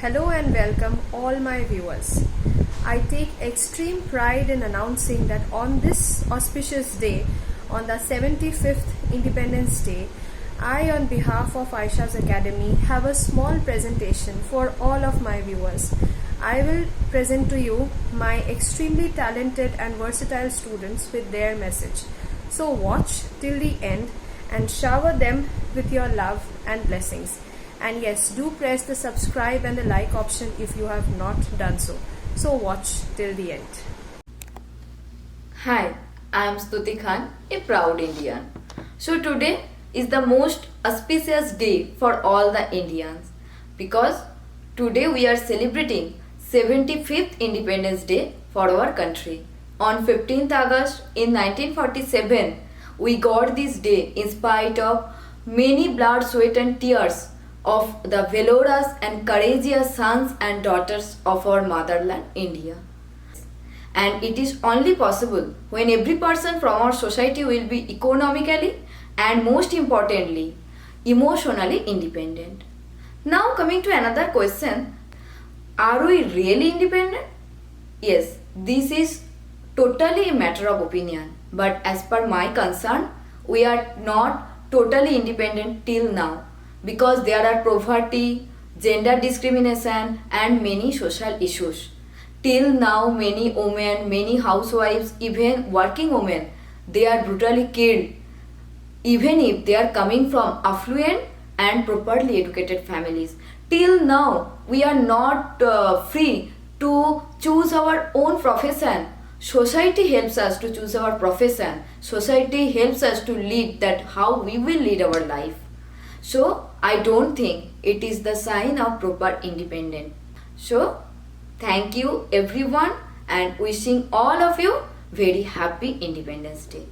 Hello and welcome all my viewers. I take extreme pride in announcing that on this auspicious day, on the 75th Independence Day, I on behalf of Aisha's Academy have a small presentation for all of my viewers. I will present to you my extremely talented and versatile students with their message. So watch till the end and shower them with your love and blessings. And yes, do press the subscribe and the like option if you have not done so. So watch till the end. Hi, I am Stuti Khan, a proud Indian. So today is the most auspicious day for all the Indians because today we are celebrating 75th Independence Day for our country. On 15th August in 1947, we got this day in spite of many blood, sweat and tears of the valorous and courageous sons and daughters of our motherland, India. And it is only possible when every person from our society will be economically and most importantly, emotionally independent. Now coming to another question, are we really independent? Yes, this is totally a matter of opinion. But as per my concern, we are not totally independent till now, because there are poverty, gender discrimination and many social issues. Till now many women, many housewives, even working women, they are brutally killed even if they are coming from affluent and properly educated families. Till now we are not free to choose our own profession. Society helps us to choose our profession. Society helps us to lead that how we will lead our life. So I don't think it is the sign of proper independence. So thank you everyone and wishing all of you very happy Independence Day.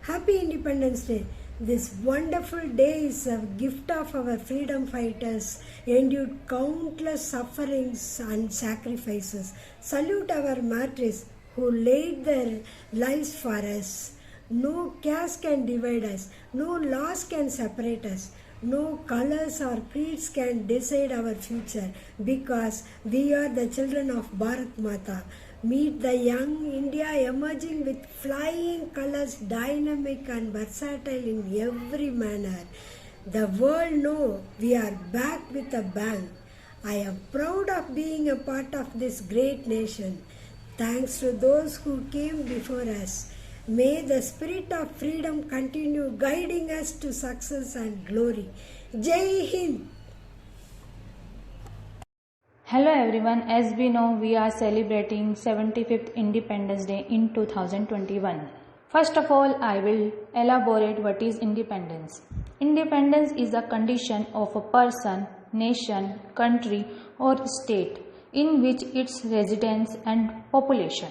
Happy Independence Day. This wonderful day is a gift of our freedom fighters, endured countless sufferings and sacrifices. Salute our martyrs who laid their lives for us. No caste can divide us, no laws can separate us, no colors or creeds can decide our future, because we are the children of Bharat Mata. Meet the young India emerging with flying colors, dynamic and versatile in every manner. The world knows we are back with a bang. I am proud of being a part of this great nation. Thanks to those who came before us. May the spirit of freedom continue guiding us to success and glory. Jai Hind! Hello everyone, as we know we are celebrating 75th Independence Day in 2021. First of all, I will elaborate what is independence. Independence is a condition of a person, nation, country or state in which its residents and population.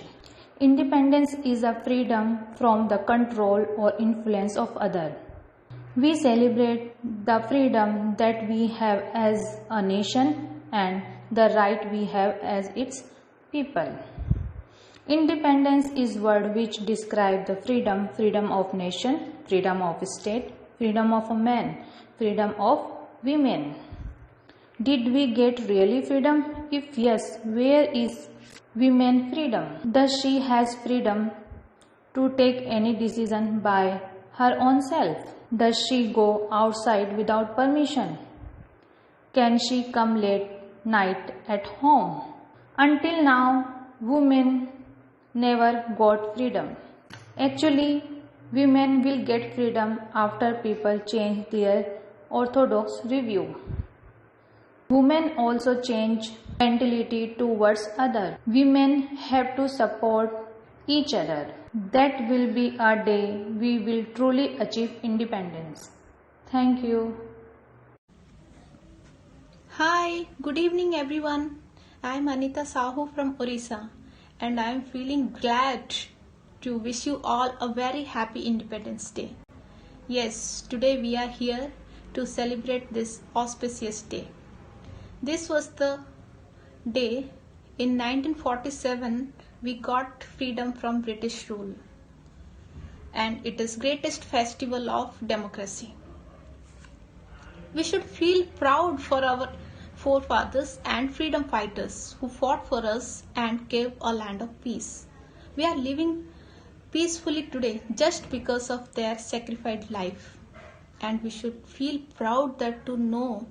Independence is a freedom from the control or influence of others. We celebrate the freedom that we have as a nation and the right we have as its people. Independence is word which describe the freedom of nation, freedom of state, freedom of a man, freedom of women. Did we get really freedom? If yes, where is women freedom? Does she has freedom to take any decision by her own self? Does she go outside without permission? Can she come late night at home? Until now, women never got freedom. Actually, women will get freedom after people change their orthodox view. Women also change mentality towards others. Women have to support each other. That will be a day we will truly achieve independence. Thank you. Hi, good evening everyone. I am Anita Sahu from Orissa and I am feeling glad to wish you all a very happy Independence Day. Yes, today we are here to celebrate this auspicious day. This was the day in 1947 we got freedom from British rule, and it is greatest festival of democracy. We should feel proud forefathers and freedom fighters who fought for us and gave a land of peace. We are living peacefully today just because of their sacrificed life. And we should feel proud that to know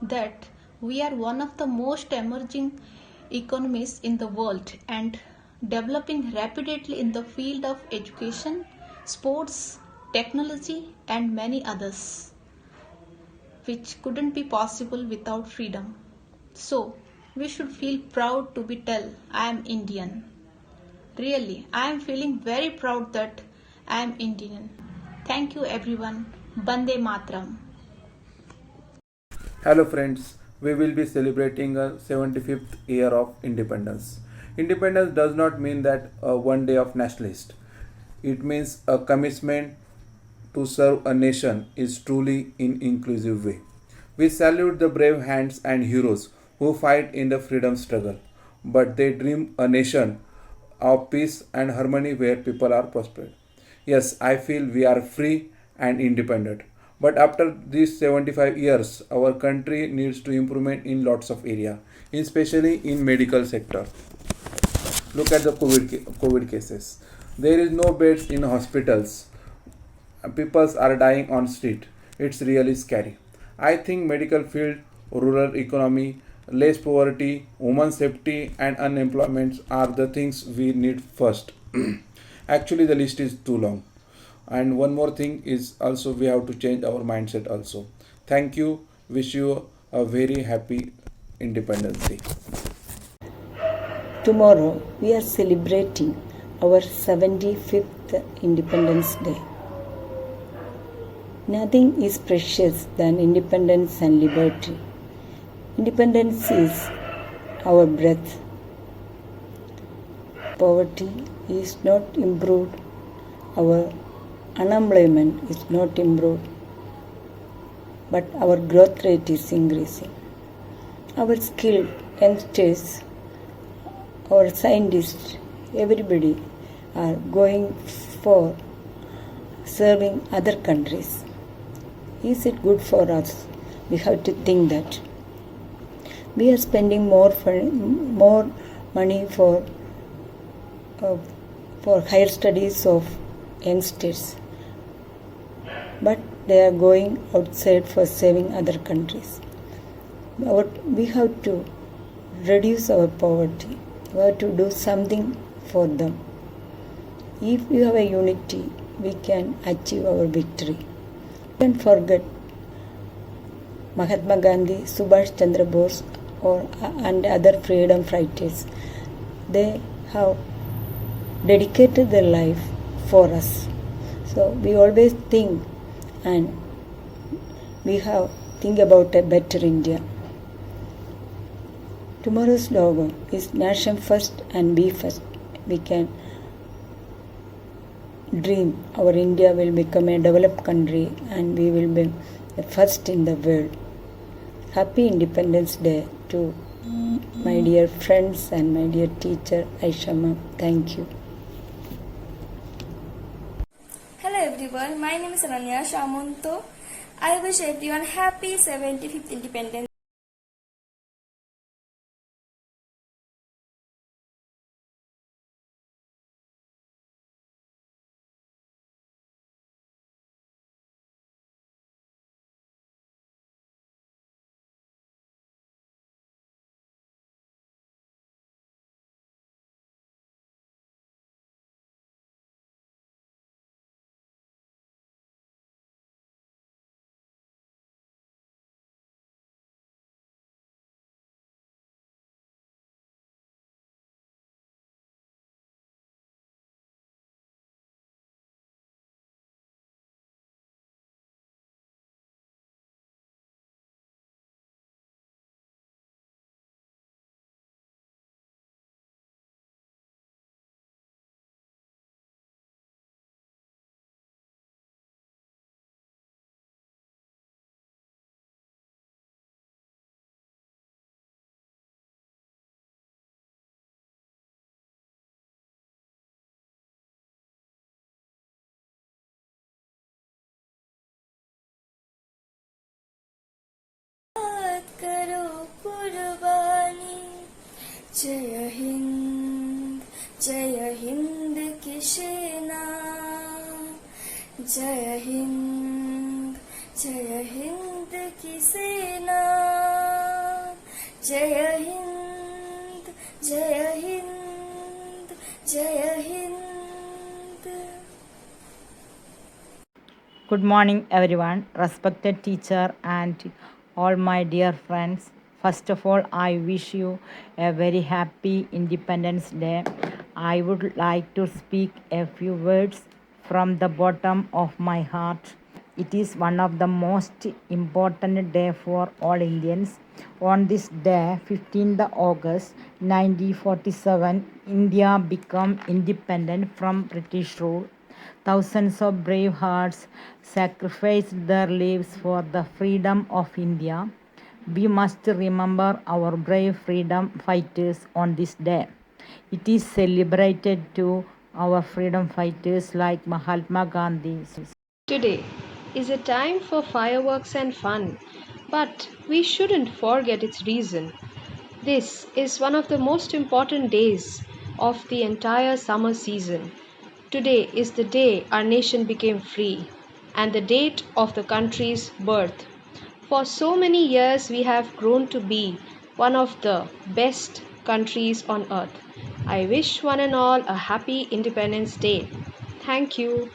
that we are one of the most emerging economies in the world and developing rapidly in the field of education, sports, technology, and many others, which couldn't be possible without freedom. So, we should feel proud to be tell I am Indian. Really, I am feeling very proud that I am Indian. Thank you everyone. Bande Matram. Hello friends, we will be celebrating a 75th year of independence. Independence does not mean that one day of nationalist. It means a commitment to serve a nation is truly in inclusive way. We salute the brave hands and heroes who fight in the freedom struggle, but they dream a nation of peace and harmony where people are prospered. Yes, I feel we are free and independent. But after these 75 years, our country needs to improvement in lots of area, especially in medical sector. Look at the COVID cases. There is no beds in hospitals. People are dying on street. It's really scary. I think medical field, rural economy, less poverty, women safety and unemployment are the things we need first. Actually, the list is too long. And one more thing is also we have to change our mindset also. Thank you. Wish you a very happy Independence Day. Tomorrow we are celebrating our 75th Independence Day. Nothing is precious than independence and liberty. Independence is our breath. Poverty is not improved. Our unemployment is not improved. But our growth rate is increasing. Our skilled youngsters, our scientists, everybody are going for serving other countries. Is it good for us? We have to think that. We are spending more money for higher studies of youngsters, but they are going outside for saving other countries. We have to reduce our poverty. We have to do something for them. If we have a unity, we can achieve our victory. Don't forget Mahatma Gandhi, Subhash Chandra Bose, and other freedom fighters. They have dedicated their life for us. So we always think and we have think about a better India. Tomorrow's slogan is Nation First and Be First. We can dream our India will become a developed country and we will be the first in the world. Happy Independence Day to my dear friends and my dear teacher Aisha ma'am. Thank you. Hello everyone, my name is Ananya Shamunto. I wish everyone happy 75th Independence. करो जय हिंद की सेना, जय हिंद की सेना, जय हिंद जय Hind. Good morning, everyone, respected teacher, and all my dear friends. First of all, I wish you a very happy Independence Day. I would like to speak a few words from the bottom of my heart. It is one of the most important day for all Indians. On this day, 15th August 1947, India became independent from British rule. Thousands of brave hearts sacrificed their lives for the freedom of India. We must remember our brave freedom fighters on this day. It is celebrated to our freedom fighters like Mahatma Gandhi. Today is a time for fireworks and fun, but we shouldn't forget its reason. This is one of the most important days of the entire summer season. Today is the day our nation became free and the date of the country's birth. For so many years, we have grown to be one of the best countries on earth. I wish one and all a happy Independence Day. Thank you.